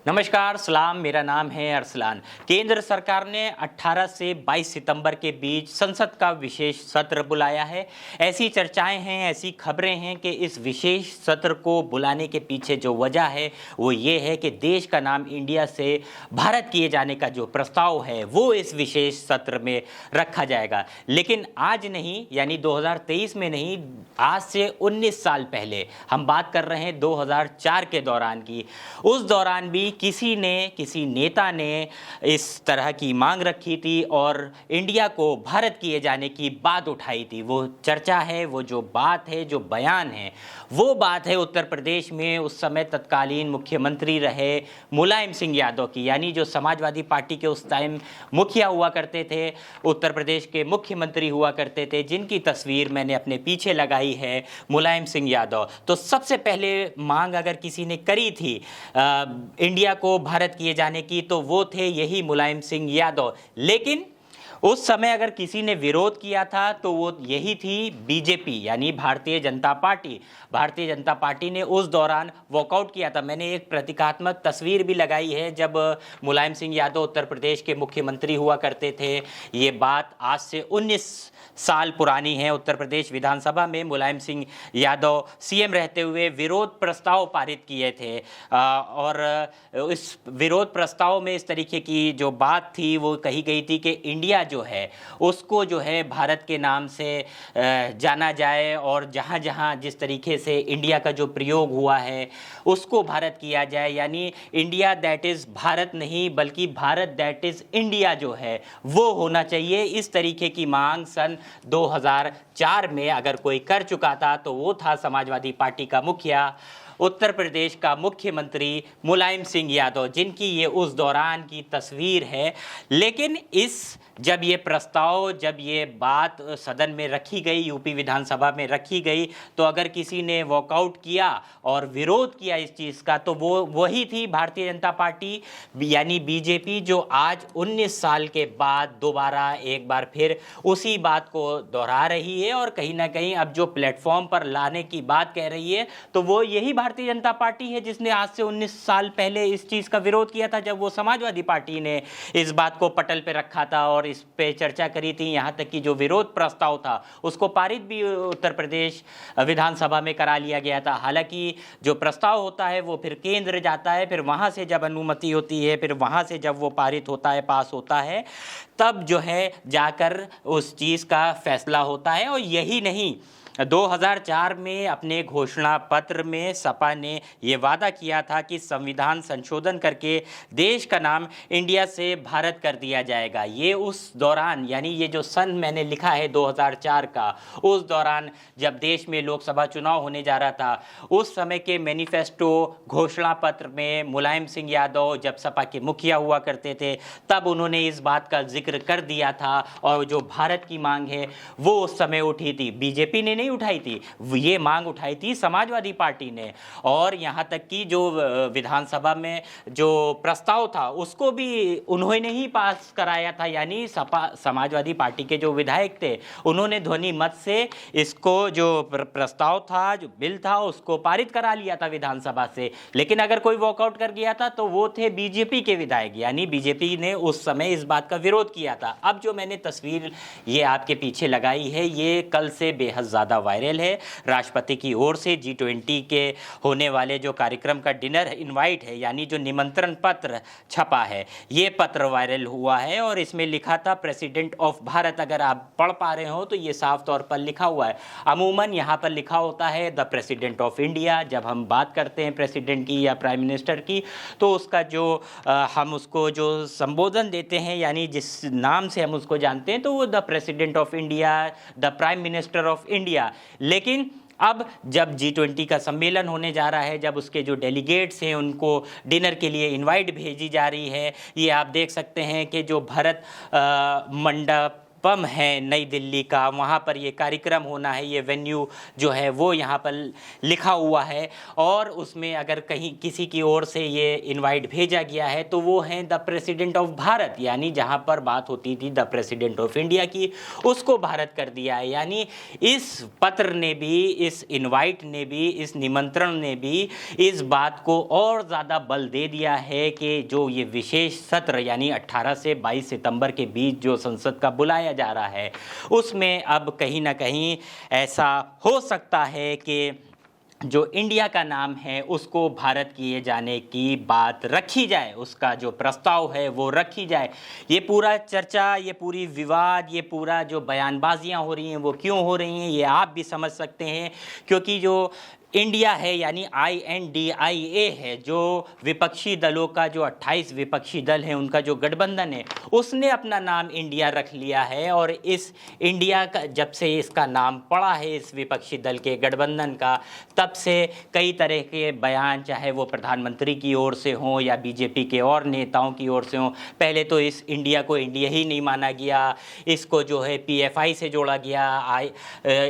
नमस्कार सलाम, मेरा नाम है अरसलान। केंद्र सरकार ने 18 से 22 सितंबर के बीच संसद का विशेष सत्र बुलाया है। ऐसी चर्चाएं हैं, ऐसी खबरें हैं कि इस विशेष सत्र को बुलाने के पीछे जो वजह है वो ये है कि देश का नाम इंडिया से भारत किए जाने का जो प्रस्ताव है वो इस विशेष सत्र में रखा जाएगा। लेकिन आज नहीं, यानी 2023 में नहीं, आज से 19 साल पहले हम बात कर रहे हैं 2004 के दौरान की। उस दौरान भी किसी नेता ने इस तरह की मांग रखी थी और इंडिया को भारत किए जाने की बात उठाई थी। वो चर्चा है, वो जो बात है, जो बयान है, वो बात है उत्तर प्रदेश में उस समय तत्कालीन मुख्यमंत्री रहे मुलायम सिंह यादव की, यानी जो समाजवादी पार्टी के उस टाइम मुखिया हुआ करते थे, उत्तर प्रदेश के मुख्यमंत्री हुआ करते थे, जिनकी तस्वीर मैंने अपने पीछे लगाई है, मुलायम सिंह यादव। तो सबसे पहले मांग अगर किसी ने करी थी इंडिया को भारत किए जाने की, तो वो थे यही मुलायम सिंह यादव। लेकिन उस समय अगर किसी ने विरोध किया था तो वो यही थी बीजेपी, यानी भारतीय जनता पार्टी। भारतीय जनता पार्टी ने उस दौरान वॉकआउट किया था। मैंने एक प्रतीकात्मक तस्वीर भी लगाई है जब मुलायम सिंह यादव उत्तर प्रदेश के मुख्यमंत्री हुआ करते थे। ये बात आज से 19 साल पुरानी है। उत्तर प्रदेश विधानसभा में मुलायम सिंह यादव सीएम रहते हुए विरोध प्रस्ताव पारित किए थे और इस विरोध प्रस्ताव में इस तरीके की जो बात थी वो कही गई थी कि इंडिया जो है उसको जो है भारत के नाम से जाना जाए और जहाँ जहाँ जिस तरीके से इंडिया का जो प्रयोग हुआ है उसको भारत किया जाए, यानी इंडिया दैट इज़ भारत नहीं बल्कि भारत दैट इज़ इंडिया जो है वो होना चाहिए। इस तरीके की मांग सन 2004 में अगर कोई कर चुका था तो वो था समाजवादी पार्टी का मुखिया, उत्तर प्रदेश का मुख्यमंत्री मुलायम सिंह यादव, जिनकी ये उस दौरान की तस्वीर है। लेकिन जब ये बात सदन में रखी गई, यूपी विधानसभा में रखी गई, तो अगर किसी ने वॉकआउट किया और विरोध किया इस चीज़ का तो वो वही थी भारतीय जनता पार्टी, यानी बीजेपी, जो आज 19 साल के बाद दोबारा एक बार फिर उसी बात को दोहरा रही है और कहीं ना कहीं अब जो प्लेटफॉर्म पर लाने की बात कह रही है तो वो यही भारतीय जनता पार्टी है जिसने आज से 19 साल पहले इस चीज़ का विरोध किया था, जब वो समाजवादी पार्टी ने इस बात को पटल पे रखा था और इस पे चर्चा करी थी। यहाँ तक कि जो विरोध प्रस्ताव था उसको पारित भी उत्तर प्रदेश विधानसभा में करा लिया गया था। हालांकि जो प्रस्ताव होता है वो फिर केंद्र जाता है, फिर वहाँ से जब अनुमति होती है, फिर वहाँ से जब वो पारित होता है, पास होता है, तब जो है जाकर उस चीज़ का फैसला होता है। और यही नहीं, 2004 में अपने घोषणा पत्र में सपा ने ये वादा किया था कि संविधान संशोधन करके देश का नाम इंडिया से भारत कर दिया जाएगा। ये उस दौरान, यानी ये जो सन मैंने लिखा है 2004 का, उस दौरान जब देश में लोकसभा चुनाव होने जा रहा था, उस समय के मैनिफेस्टो घोषणा पत्र में मुलायम सिंह यादव जब सपा के मुखिया हुआ करते थे तब उन्होंने इस बात का जिक्र कर दिया था। और जो भारत की मांग है वो उस समय उठी थी, बीजेपी ने नहीं उठाई थी, ये मांग उठाई थी समाजवादी पार्टी ने। और यहाँ तक कि जो विधानसभा में जो प्रस्ताव था उसको भी उन्होंने ही पास कराया था, यानी समाजवादी पार्टी के जो विधायक थे उन्होंने ध्वनि मत से इसको जो प्रस्ताव था, जो बिल था, उसको पारित करा लिया था विधानसभा से। लेकिन अगर कोई वॉकआउट कर गया था तो वो थे बीजेपी के विधायक, यानी बीजेपी ने उस समय इस बात का विरोध किया था। अब जो मैंने तस्वीर ये आपके पीछे लगाई है ये कल से बेहद ज़्यादा वायरल है। राष्ट्रपति की ओर से G20 के होने वाले जो कार्यक्रम का डिनर इनवाइट है, यानी जो निमंत्रण पत्र छपा है, ये पत्र वायरल हुआ है और इसमें लिखा था प्रेसिडेंट ऑफ भारत। अगर आप पढ़ पा रहे हो तो ये साफ तौर पर लिखा हुआ है। अमूमन यहाँ पर लिखा होता है द प्रेसिडेंट ऑफ इंडिया। जब हम बात करते हैं प्रेसिडेंट की या प्राइम मिनिस्टर की तो उसका जो हम उसको जो संबोधन देते हैं, यानी जिस नाम से हम उसको जानते हैं, तो वो the president of India, the prime minister of India. लेकिन अब जब G20 का सम्मेलन होने जा रहा है, जब उसके जो डेलीगेट्स हैं उनको डिनर के लिए इनवाइट भेजी जा रही है, ये आप देख सकते हैं कि जो भरत मंडप पम है नई दिल्ली का, वहाँ पर ये कार्यक्रम होना है, ये वेन्यू जो है वो यहाँ पर लिखा हुआ है। और उसमें अगर कहीं किसी की ओर से ये इनवाइट भेजा गया है तो वो हैं द प्रेसिडेंट ऑफ भारत, यानी जहाँ पर बात होती थी द प्रेसिडेंट ऑफ इंडिया की, उसको भारत कर दिया है। यानी इस पत्र ने भी, इस इनवाइट ने भी, इस निमंत्रण ने भी इस बात को और ज़्यादा बल दे दिया है कि जो ये विशेष सत्र यानी 18 से 22 सितंबर के बीच जो संसद का बुलाया जा रहा है, उसमें अब कहीं ना कहीं ऐसा हो सकता है कि जो इंडिया का नाम है उसको भारत किए जाने की बात रखी जाए, उसका जो प्रस्ताव है वो रखी जाए। ये पूरा चर्चा, ये पूरी विवाद, ये पूरा जो बयानबाजियां हो रही हैं वो क्यों हो रही हैं ये आप भी समझ सकते हैं, क्योंकि जो इंडिया है यानी INDIA है, जो विपक्षी दलों का जो 28 विपक्षी दल हैं उनका जो गठबंधन है, उसने अपना नाम इंडिया रख लिया है। और इस इंडिया का जब से इसका नाम पड़ा है इस विपक्षी दल के गठबंधन का, तब से कई तरह के बयान, चाहे वो प्रधानमंत्री की ओर से हों या बीजेपी के और नेताओं की ओर से हों, पहले तो इस इंडिया को इंडिया ही नहीं माना गया, इसको जो है PFI से जोड़ा गया,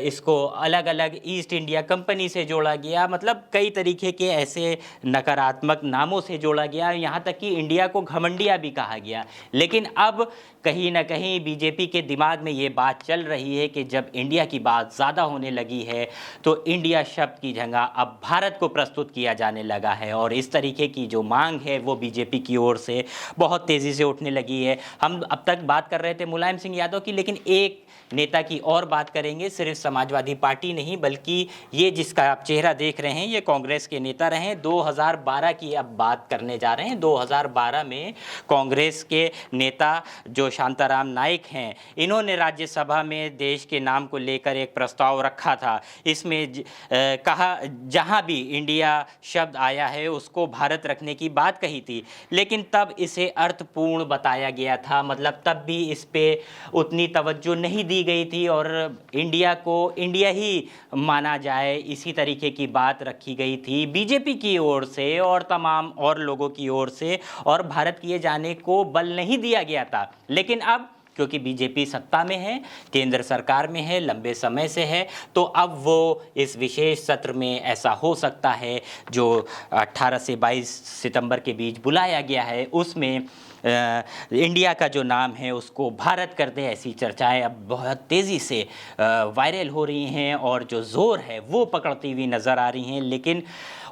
इसको अलग अलग ईस्ट इंडिया कंपनी से जोड़ा गया, मतलब कई तरीके के ऐसे नकारात्मक नामों से जोड़ा गया, यहाँ तक कि इंडिया को घमंडिया भी कहा गया। लेकिन अब कहीं ना कहीं बीजेपी के दिमाग में ये बात चल रही है कि जब इंडिया की बात ज़्यादा होने लगी है तो इंडिया शब्द की जगह अब भारत को प्रस्तुत किया जाने लगा है। और इस तरीके की जो मांग है वो बीजेपी की ओर से बहुत तेज़ी से उठने लगी है। हम अब तक बात कर रहे थे मुलायम सिंह यादव की, लेकिन एक नेता की और बात करेंगे, सिर्फ समाजवादी पार्टी नहीं बल्कि ये जिसका आप चेहरा देख रहे हैं ये कांग्रेस के नेता रहे। 2012 की अब बात करने जा रहे हैं। 2012 में कांग्रेस के नेता जो शांताराम नाइक हैं, इन्होंने राज्यसभा में देश के नाम को लेकर एक प्रस्ताव रखा था। इसमें कहा जहां भी इंडिया शब्द आया है उसको भारत रखने की बात कही थी, लेकिन तब इसे अर्थपूर्ण बताया गया था, मतलब तब भी इस पे उतनी तवज्जो नहीं दी गई थी और इंडिया को इंडिया ही माना जाए इसी तरीके की बात रखी गई थी बीजेपी की ओर से और तमाम और लोगों की ओर से, और भारत किए जाने को बल नहीं दिया गया था। लेकिन अब क्योंकि बीजेपी सत्ता में है, केंद्र सरकार में है, लंबे समय से है, तो अब वो इस विशेष सत्र में ऐसा हो सकता है जो 18 से 22 सितंबर के बीच बुलाया गया है उसमें इंडिया का जो नाम है उसको भारत कर दे। ऐसी चर्चाएं अब बहुत तेज़ी से वायरल हो रही हैं और जो ज़ोर है वो पकड़ती हुई नज़र आ रही हैं। लेकिन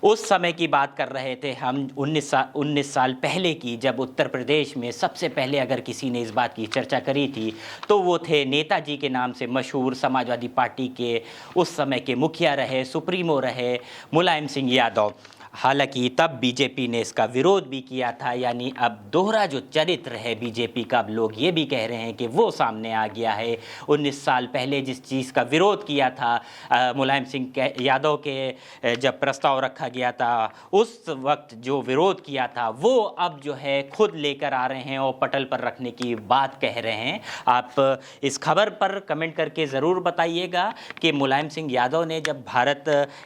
उस समय की बात कर रहे थे हम 19 साल पहले की, जब उत्तर प्रदेश में सबसे पहले अगर किसी ने इस बात की चर्चा करी थी तो वो थे नेताजी के नाम से मशहूर समाजवादी पार्टी के उस समय के मुखिया रहे, सुप्रीमो रहे मुलायम सिंह यादव। हालांकि तब बीजेपी ने इसका विरोध भी किया था, यानी अब दोहरा जो चरित्र है बीजेपी का, अब लोग ये भी कह रहे हैं कि वो सामने आ गया है। 19 साल पहले जिस चीज़ का विरोध किया था मुलायम सिंह यादव के जब प्रस्ताव रखा गया था उस वक्त जो विरोध किया था वो अब जो है खुद लेकर आ रहे हैं और पटल पर रखने की बात कह रहे हैं। आप इस खबर पर कमेंट करके ज़रूर बताइएगा कि मुलायम सिंह यादव ने जब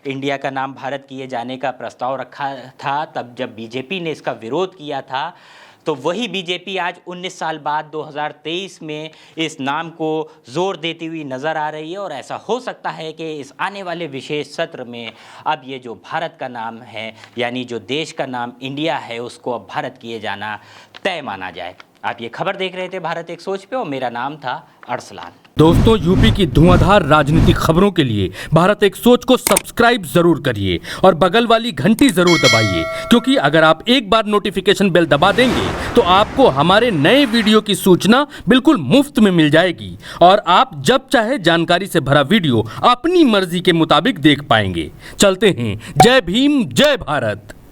इंडिया का नाम भारत किए जाने का प्रस्ताव रखा था, तब जब बीजेपी ने इसका विरोध किया था तो वही बीजेपी आज 19 साल बाद 2023 में इस नाम को जोर देती हुई नज़र आ रही है। और ऐसा हो सकता है कि इस आने वाले विशेष सत्र में अब ये जो भारत का नाम है यानी जो देश का नाम इंडिया है उसको अब भारत किए जाना तय माना जाए। आप ये खबर देख रहे थे भारत एक सोच पे और मेरा नाम था अरसलान। दोस्तों, यूपी की धुआंधार राजनीतिक खबरों के लिए भारत एक सोच को सब्सक्राइब जरूर करिए और बगल वाली घंटी जरूर दबाइए, क्योंकि अगर आप एक बार नोटिफिकेशन बेल दबा देंगे तो आपको हमारे नए वीडियो की सूचना बिल्कुल मुफ्त में मिल जाएगी और आप जब चाहे जानकारी से भरा वीडियो अपनी मर्जी के मुताबिक देख पाएंगे। चलते हैं, जय भीम, जय भारत।